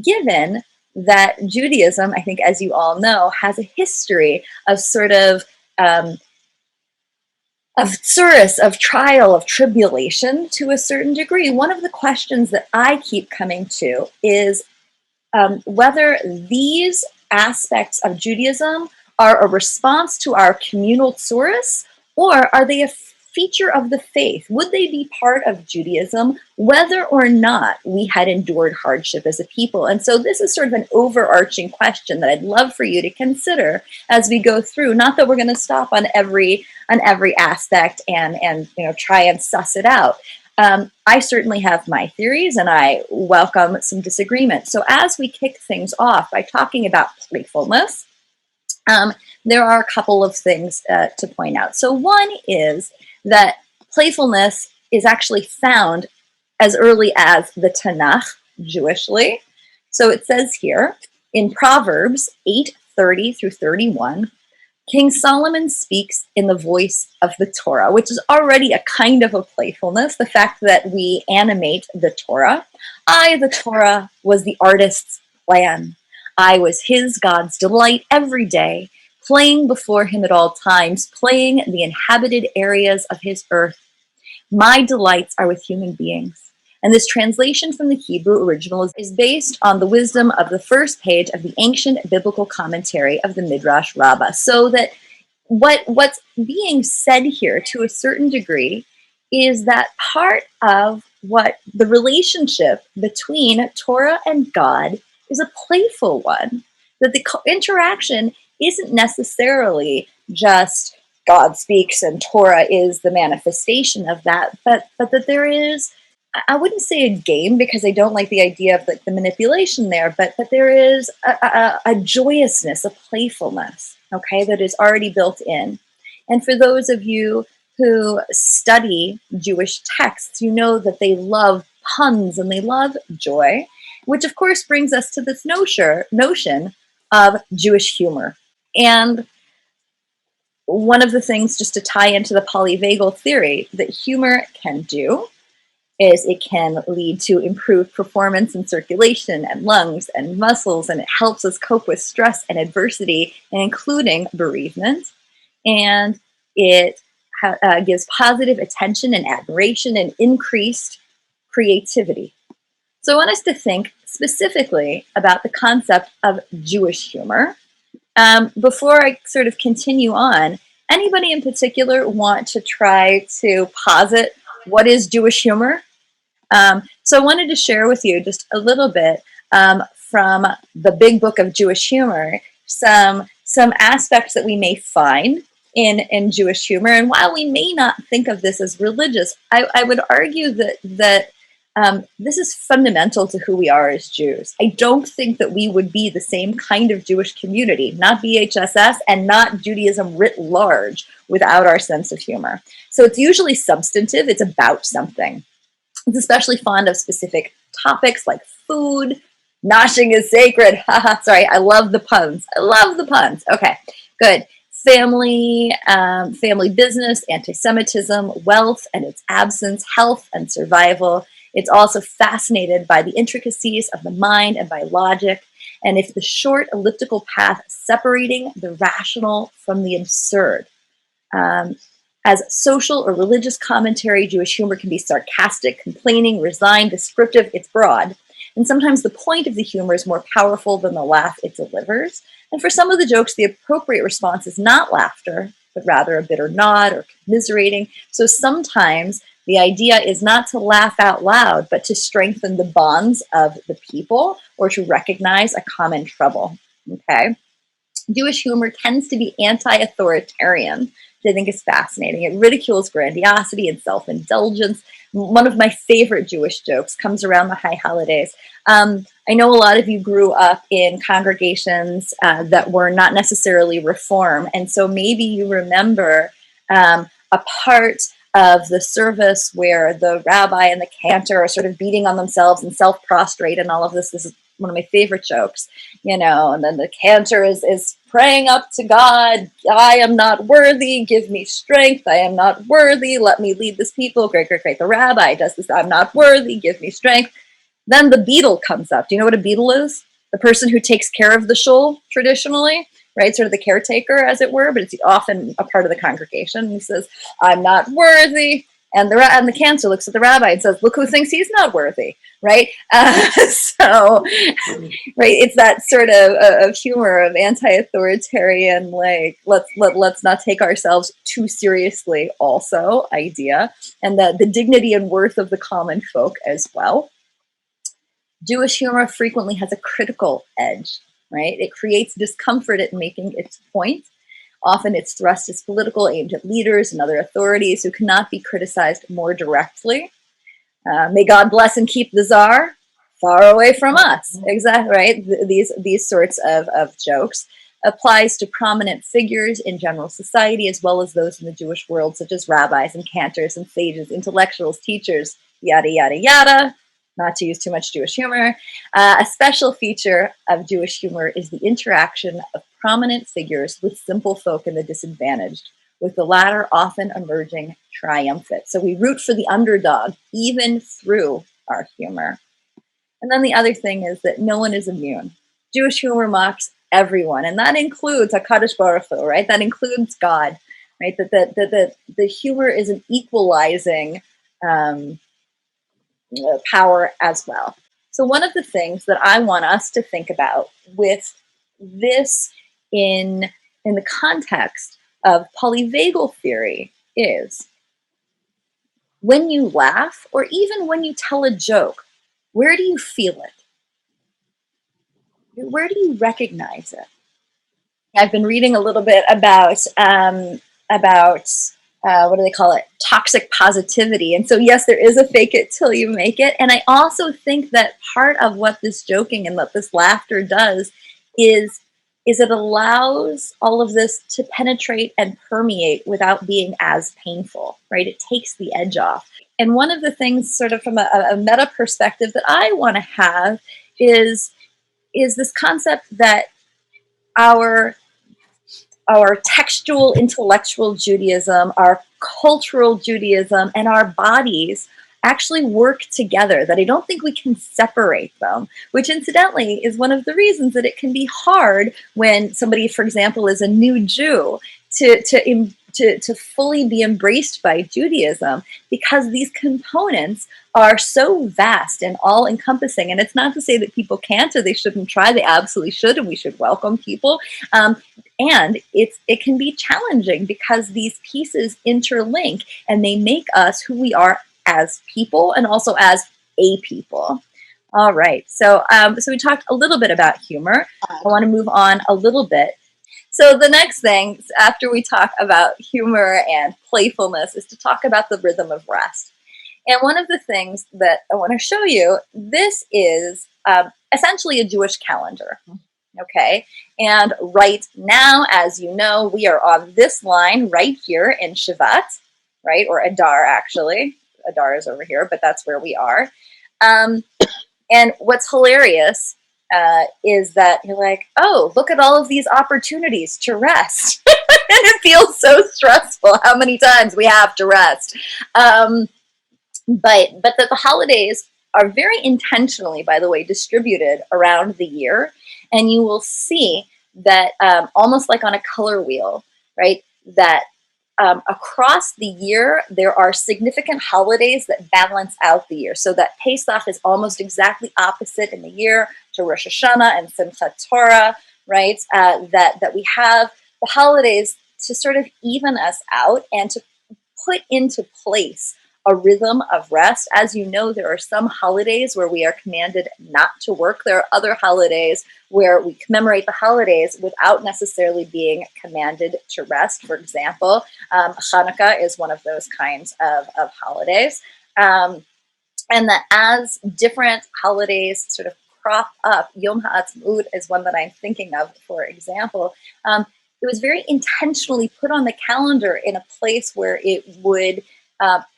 given that Judaism, I think, as you all know, has a history of um, of tsuris, of trial, of tribulation to a certain degree. One of the questions that I keep coming to is whether these aspects of Judaism are a response to our communal tsuris, or are they a feature of the faith? Would they be part of Judaism, whether or not we had endured hardship as a people? And so this is sort of an overarching question that I'd love for you to consider as we go through. Not that we're going to stop on every aspect and try and suss it out. I certainly have my theories, and I welcome some disagreement. So as we kick things off by talking about playfulness, there are a couple of things to point out. So one is that playfulness is actually found as early as the Tanakh, Jewishly. So it says here in Proverbs 8:30 through 31, King Solomon speaks in the voice of the Torah, which is already a kind of a playfulness, the fact that we animate the Torah. I, the Torah, was the artist's plan. I was his, God's delight every day, playing before him at all times, playing the inhabited areas of his earth. My delights are with human beings. And this translation from the Hebrew original is based on the wisdom of the first page of the ancient biblical commentary of the Midrash Rabbah. So that what's being said here to a certain degree is that part of what the relationship between Torah and God is a playful one, that the interaction isn't necessarily just God speaks and Torah is the manifestation of that, but that there is, I wouldn't say a game because I don't like the idea of the manipulation there, but there is a joyousness, a playfulness, okay, that is already built in. And for those of you who study Jewish texts, you know that they love puns and they love joy, which of course brings us to this notion of Jewish humor. And one of the things, just to tie into the polyvagal theory, that humor can do is it can lead to improved performance and circulation and lungs and muscles, and it helps us cope with stress and adversity, including bereavement. And it gives positive attention and admiration and increased creativity. So I want us to think specifically about the concept of Jewish humor. Before I sort of continue on, anybody in particular want to try to posit what is Jewish humor? So I wanted to share with you just a little bit from the Big Book of Jewish Humor, some aspects that we may find in Jewish humor. And while we may not think of this as religious, I would argue that this is fundamental to who we are as Jews. I don't think that we would be the same kind of Jewish community, not BHSS and not Judaism writ large, without our sense of humor. So it's usually substantive, it's about something. It's especially fond of specific topics like food. Noshing is sacred. Sorry, I love the puns. I love the puns. Okay, good. Family, family business, anti-Semitism, wealth and its absence, health and survival. It's also fascinated by the intricacies of the mind and by logic, and if the short elliptical path separating the rational from the absurd. As social or religious commentary, Jewish humor can be sarcastic, complaining, resigned, descriptive, it's broad. And sometimes the point of the humor is more powerful than the laugh it delivers. And for some of the jokes, the appropriate response is not laughter, but rather a bitter nod or commiserating. So sometimes the idea is not to laugh out loud, but to strengthen the bonds of the people or to recognize a common trouble, okay? Jewish humor tends to be anti-authoritarian, which I think is fascinating. It ridicules grandiosity and self-indulgence. One of my favorite Jewish jokes comes around the high holidays. I know a lot of you grew up in congregations that were not necessarily Reform, and so maybe you remember a part of the service where the rabbi and the cantor are sort of beating on themselves and self-prostrate and all of this. This is one of my favorite jokes, and then the cantor is praying up to God. I am not worthy. Give me strength. I am not worthy. Let me lead this people. Great, great, great. The rabbi does this. I'm not worthy. Give me strength. Then the beadle comes up. Do you know what a beadle is? The person who takes care of the shul traditionally, right? Sort of the caretaker, as it were, but it's often a part of the congregation. He says, I'm not worthy. And the cantor looks at the rabbi and says, look who thinks he's not worthy, right? So, right, it's that sort of humor of anti-authoritarian, like, let's not take ourselves too seriously also idea, and the dignity and worth of the common folk as well. Jewish humor frequently has a critical edge, right? It creates discomfort at making its point. Often its thrust is political, aimed at leaders and other authorities who cannot be criticized more directly. May God bless and keep the czar far away from us. Exactly, right? These sorts of jokes applies to prominent figures in general society, as well as those in the Jewish world, such as rabbis and cantors and sages, intellectuals, teachers, yada, yada, yada. Not to use too much Jewish humor. A special feature of Jewish humor is the interaction of prominent figures with simple folk and the disadvantaged, with the latter often emerging triumphant. So we root for the underdog, even through our humor. And then the other thing is that no one is immune. Jewish humor mocks everyone, and that includes HaKadosh Baruch Hu, right? That includes God, right? That the humor is an equalizing power as well. So one of the things that I want us to think about with this in the context of polyvagal theory is when you laugh or even when you tell a joke, where do you feel it? Where do you recognize it? I've been reading a little bit about what do they call it? Toxic positivity. And so, yes, there is a fake it till you make it. And I also think that part of what this joking and what this laughter does is it allows all of this to penetrate and permeate without being as painful, right? It takes the edge off. And one of the things, sort of from a meta perspective, that I want to have is this concept that our textual, intellectual Judaism, our cultural Judaism, and our bodies actually work together, that I don't think we can separate them, which incidentally is one of the reasons that it can be hard when somebody, for example, is a new Jew to fully be embraced by Judaism, because these components are so vast and all encompassing. And it's not to say that people can't or they shouldn't try, they absolutely should, and we should welcome people. And it can be challenging because these pieces interlink and they make us who we are as people and also as a people. All right, so we talked a little bit about humor. I want to move on a little bit. So the next thing, after we talk about humor and playfulness, is to talk about the rhythm of rest. And one of the things that I want to show you, this is essentially a Jewish calendar. Okay, and right now, as you know, we are on this line right here in Shavat, right, or Adar actually. Adar is over here, but that's where we are. And what's hilarious is that you're like, oh, look at all of these opportunities to rest. And it feels so stressful how many times we have to rest. But the holidays are very intentionally, by the way, distributed around the year. And you will see that almost like on a color wheel, right, that across the year, there are significant holidays that balance out the year. So that Pesach is almost exactly opposite in the year to Rosh Hashanah and Simchat Torah, right? That we have the holidays to sort of even us out and to put into place a rhythm of rest. As you know, there are some holidays where we are commanded not to work. There are other holidays where we commemorate the holidays without necessarily being commanded to rest. For example, Hanukkah is one of those kinds of holidays. And that as different holidays sort of crop up, Yom HaAtzmaut is one that I'm thinking of, for example. It was very intentionally put on the calendar in a place where it would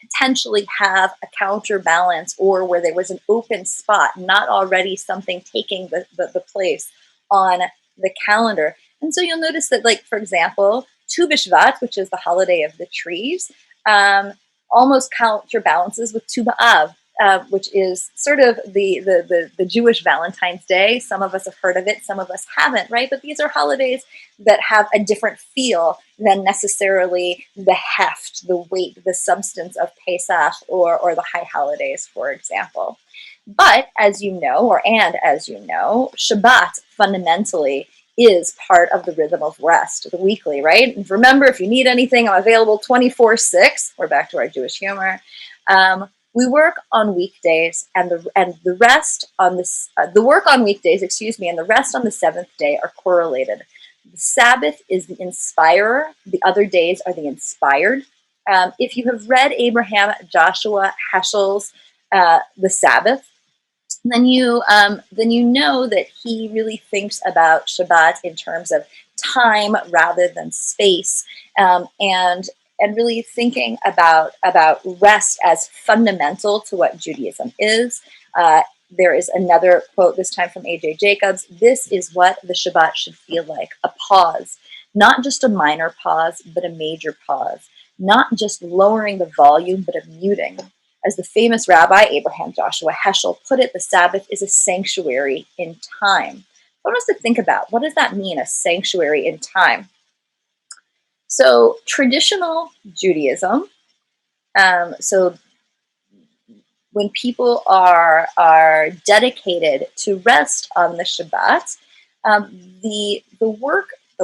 potentially have a counterbalance, or where there was an open spot, not already something taking the place on the calendar. And so you'll notice that, like, for example, Tu B'Shvat, which is the holiday of the trees, almost counterbalances with Tu B'Av, which is sort of the Jewish Valentine's Day. Some of us have heard of it, some of us haven't, right? But these are holidays that have a different feel than necessarily the heft, the weight, the substance of Pesach or the high holidays, for example. But as you know, Shabbat fundamentally is part of the rhythm of rest, the weekly, right? And remember, if you need anything, I'm available 24/6. We're back to our Jewish humor. We work on weekdays, and the rest on this the work on weekdays, and the rest on the seventh day are correlated. The Sabbath is the inspirer; the other days are the inspired. If you have read Abraham Joshua Heschel's The Sabbath, then you know that he really thinks about Shabbat in terms of time rather than space, and really thinking about rest as fundamental to what Judaism is. There is another quote, this time from A.J. Jacobs. This is what the Shabbat should feel like: a pause, not just a minor pause, but a major pause, not just lowering the volume, but a muting. As the famous rabbi Abraham Joshua Heschel put it, the Sabbath is a sanctuary in time. I want us to think about, what does that mean, a sanctuary in time? So traditional Judaism, so when people are dedicated to rest on the Shabbat, the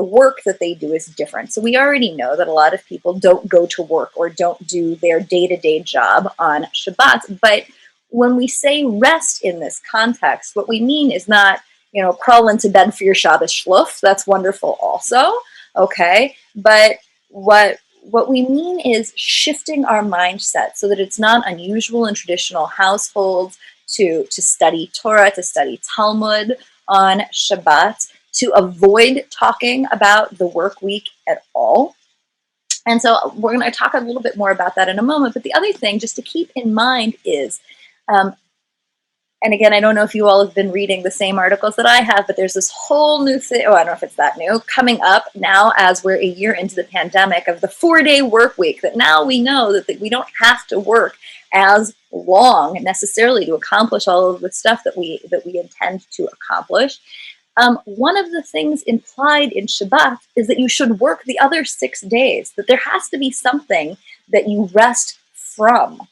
work that they do is different. So we already know that a lot of people don't go to work or don't do their day-to-day job on Shabbat. But when we say rest in this context, what we mean is not, crawl into bed for your Shabbos shluff. That's wonderful also, okay? But what we mean is shifting our mindset so that it's not unusual in traditional households to study Torah, to study Talmud on Shabbat, to avoid talking about the work week at all. And so we're going to talk a little bit more about that in a moment. But the other thing just to keep in mind is, and again, I don't know if you all have been reading the same articles that I have, but there's this whole new thing, I don't know if it's that new, coming up now as we're a year into the pandemic, of the 4-day work week, that now we know that we don't have to work as long necessarily to accomplish all of the stuff that we intend to accomplish. One of the things implied in Shabbat is that you should work the other 6 days, that there has to be something that you rest from.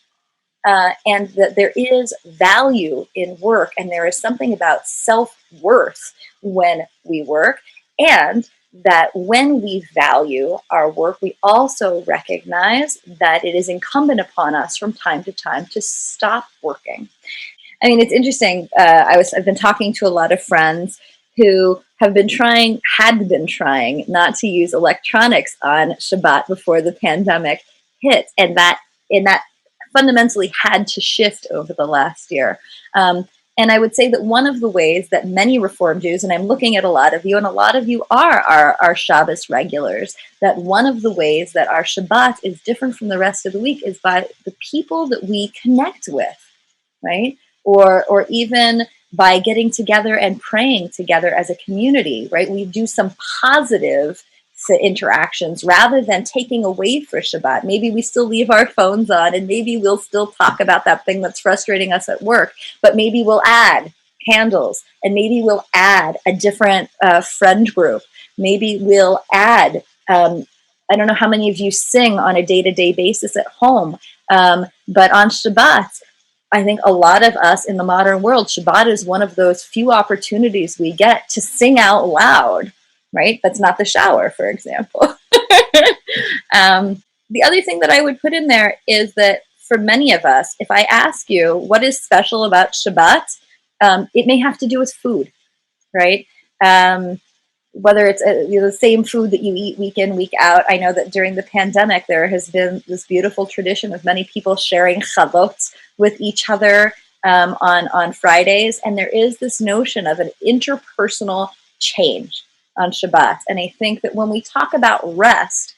And that there is value in work, and there is something about self-worth when we work, and that when we value our work, we also recognize that it is incumbent upon us from time to time to stop working. I mean, it's interesting. I've been talking to a lot of friends who had been trying not to use electronics on Shabbat before the pandemic hit, and that fundamentally had to shift over the last year. And I would say that one of the ways that many Reform Jews, and I'm looking at a lot of you, and a lot of you are our Shabbos regulars, that one of the ways that our Shabbat is different from the rest of the week is by the people that we connect with, right? Or even by getting together and praying together as a community, right? We do some positive interactions rather than taking away for Shabbat. Maybe we still leave our phones on, and maybe we'll still talk about that thing that's frustrating us at work, but maybe we'll add candles, and maybe we'll add a different friend group. Maybe we'll add, I don't know how many of you sing on a day-to-day basis at home, but on Shabbat, I think a lot of us in the modern world, Shabbat is one of those few opportunities we get to sing out loud, right? That's not the shower, for example. The other thing that I would put in there is that for many of us, if I ask you what is special about Shabbat, it may have to do with food, right? Whether it's the same food that you eat week in, week out. I know that during the pandemic, there has been this beautiful tradition of many people sharing chalot with each other on Fridays. And there is this notion of an interpersonal change on Shabbat. And I think that when we talk about rest,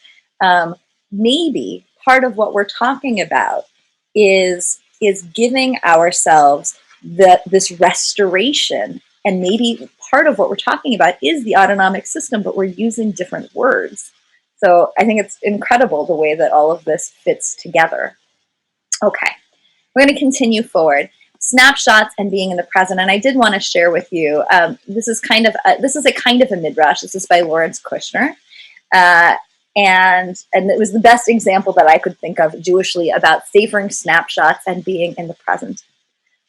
maybe part of what we're talking about is giving ourselves this restoration. And maybe part of what we're talking about is the autonomic system, but we're using different words. So I think it's incredible the way that all of this fits together. Okay, we're going to continue forward. Snapshots and being in the present. And I did want to share with you, this is a kind of a midrash. This is by Lawrence Kushner. And it was the best example that I could think of Jewishly about savoring snapshots and being in the present.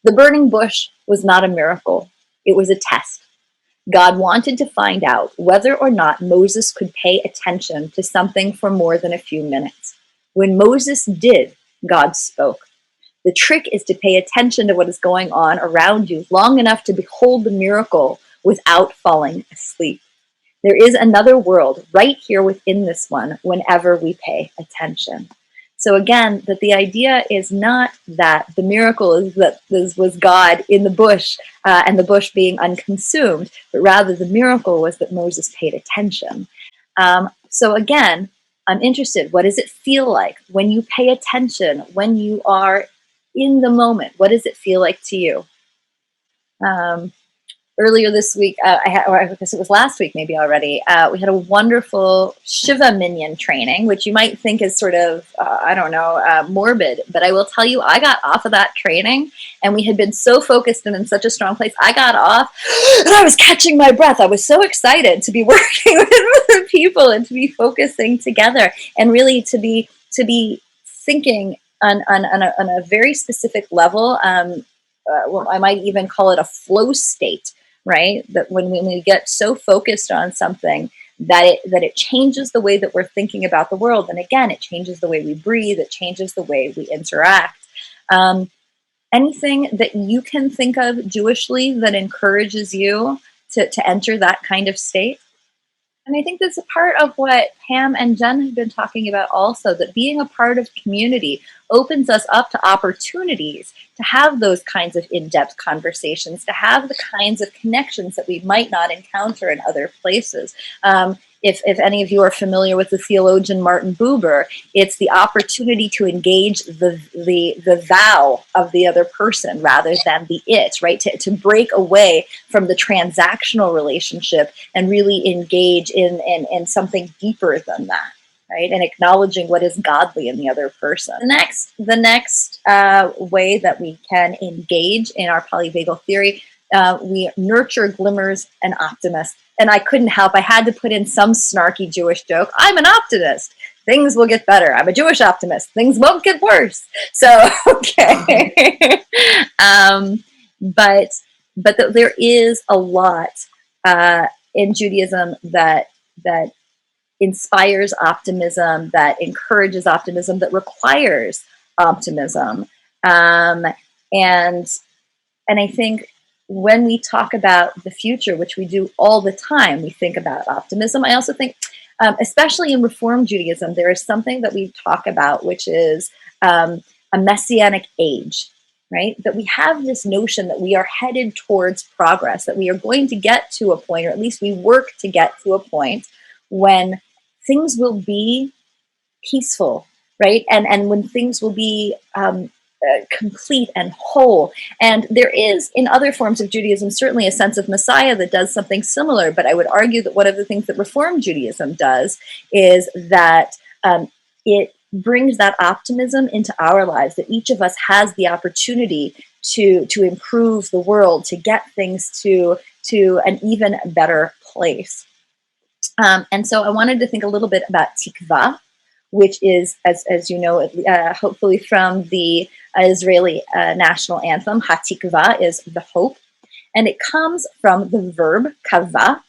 The burning bush was not a miracle. It was a test. God wanted to find out whether or not Moses could pay attention to something for more than a few minutes. When Moses did, God spoke. The trick is to pay attention to what is going on around you long enough to behold the miracle without falling asleep. There is another world right here within this one whenever we pay attention. So again, that the idea is not that the miracle is that this was God in the bush and the bush being unconsumed, but rather the miracle was that Moses paid attention. So again, I'm interested, what does it feel like when you pay attention, when you are in the moment? What does it feel like to you? Earlier this week, or I guess it was last week maybe already, we had a wonderful Shiva Minyan training, which you might think is sort of, morbid. But I will tell you, I got off of that training and we had been so focused and in such a strong place. I got off and I was catching my breath. I was so excited to be working with other people and to be focusing together and really to be thinking on a very specific level. I might even call it a flow state. Right? That when we get so focused on something that it changes the way that we're thinking about the world. And again, it changes the way we breathe. It changes the way we interact. Anything that you can think of Jewishly that encourages you to enter that kind of state? And I think that's a part of what Pam and Jen have been talking about also, that being a part of community opens us up to opportunities to have those kinds of in-depth conversations, to have the kinds of connections that we might not encounter in other places. If any of you are familiar with the theologian Martin Buber, it's the opportunity to engage the thou of the other person rather than the it, right? To break away from the transactional relationship and really engage in something deeper than that, right? And acknowledging what is godly in the other person. The next way that we can engage in our polyvagal theory, we nurture glimmers and optimists. And I couldn't help, I had to put in some snarky Jewish joke. I'm an optimist. Things will get better. I'm a Jewish optimist. Things won't get worse. So, okay. But there is a lot in Judaism that inspires optimism, that encourages optimism, that requires optimism. And I think when we talk about the future, which we do all the time, we think about optimism. I also think, especially in Reform Judaism, there is something that we talk about, which is a messianic age, right? That we have this notion that we are headed towards progress, that we are going to get to a point, or at least we work to get to a point when things will be peaceful, right? And when things will be complete and whole. And there is, in other forms of Judaism, certainly a sense of Messiah that does something similar. But I would argue that one of the things that Reform Judaism does is that it brings that optimism into our lives, that each of us has the opportunity to improve the world, to get things to an even better place. And so I wanted to think a little bit about Tikvah, which is, as you know, hopefully from the Israeli national anthem. HaTikvah is the hope. And it comes from the verb kavah.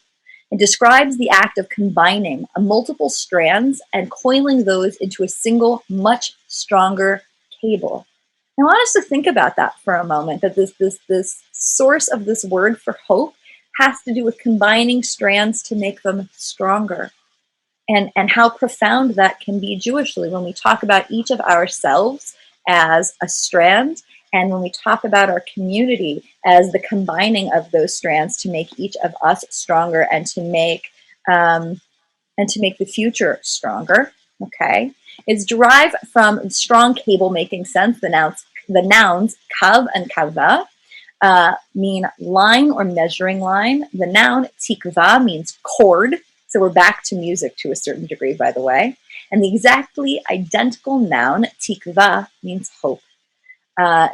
It describes the act of combining multiple strands and coiling those into a single, much stronger cable. I want us to think about that for a moment, that this source of this word for hope has to do with combining strands to make them stronger. And how profound that can be Jewishly when we talk about each of ourselves as a strand, and when we talk about our community as the combining of those strands to make each of us stronger and to make the future stronger. Okay, it's derived from strong cable making sense. The nouns kav and kava mean line or measuring line. The noun tikva means cord. So we're back to music to a certain degree, by the way. And the exactly identical noun, tikva, means hope. Uh,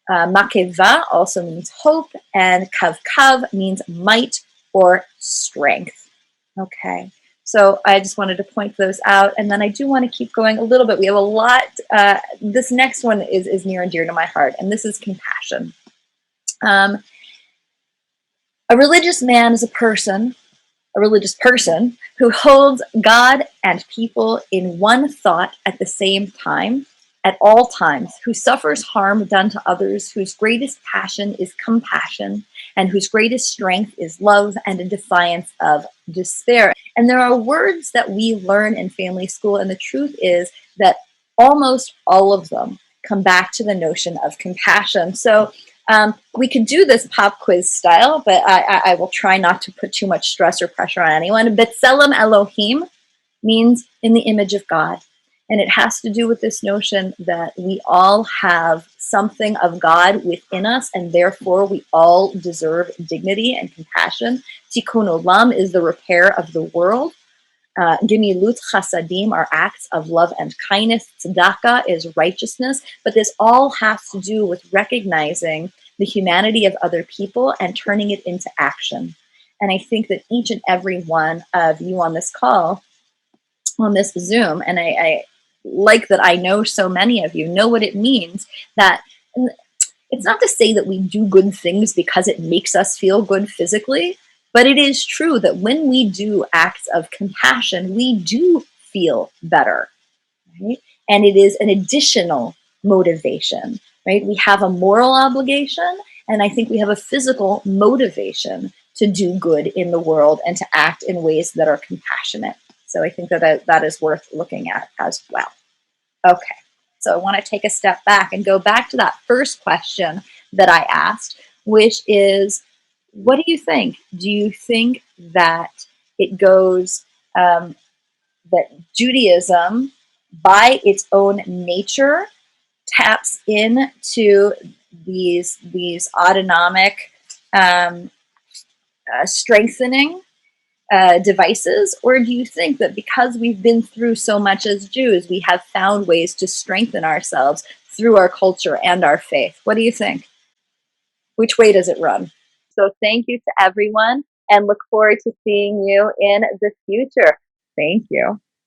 Makeva also means hope, and kavkav means might or strength. Okay, so I just wanted to point those out, and then I do want to keep going a little bit. We have a lot. This next one is near and dear to my heart, and this is compassion. A religious man is a religious person who holds God and people in one thought at the same time, at all times, who suffers harm done to others, whose greatest passion is compassion, and whose greatest strength is love and a defiance of despair. And there are words that we learn in family school, and the truth is that almost all of them come back to the notion of compassion. So we could do this pop quiz style, but I will try not to put too much stress or pressure on anyone. B'Tselem Elohim means in the image of God. And it has to do with this notion that we all have something of God within us, and therefore we all deserve dignity and compassion. Tikkun Olam is the repair of the world. Gemilut chasadim are acts of love and kindness. Tzedakah is righteousness. But this all has to do with recognizing the humanity of other people and turning it into action. And I think that each and every one of you on this call, on this Zoom, and I like that I know so many of you know what it means that. It's not to say that we do good things because it makes us feel good physically, but it is true that when we do acts of compassion, we do feel better, right? And it is an additional motivation, right? We have a moral obligation, and I think we have a physical motivation to do good in the world and to act in ways that are compassionate. So I think that is worth looking at as well. Okay, so I want to take a step back and go back to that first question that I asked, which is, what do you think? Do you think that it goes, that Judaism, by its own nature, taps into these autonomic strengthening devices? Or do you think that because we've been through so much as Jews, we have found ways to strengthen ourselves through our culture and our faith? What do you think? Which way does it run? So thank you to everyone, and look forward to seeing you in the future. Thank you.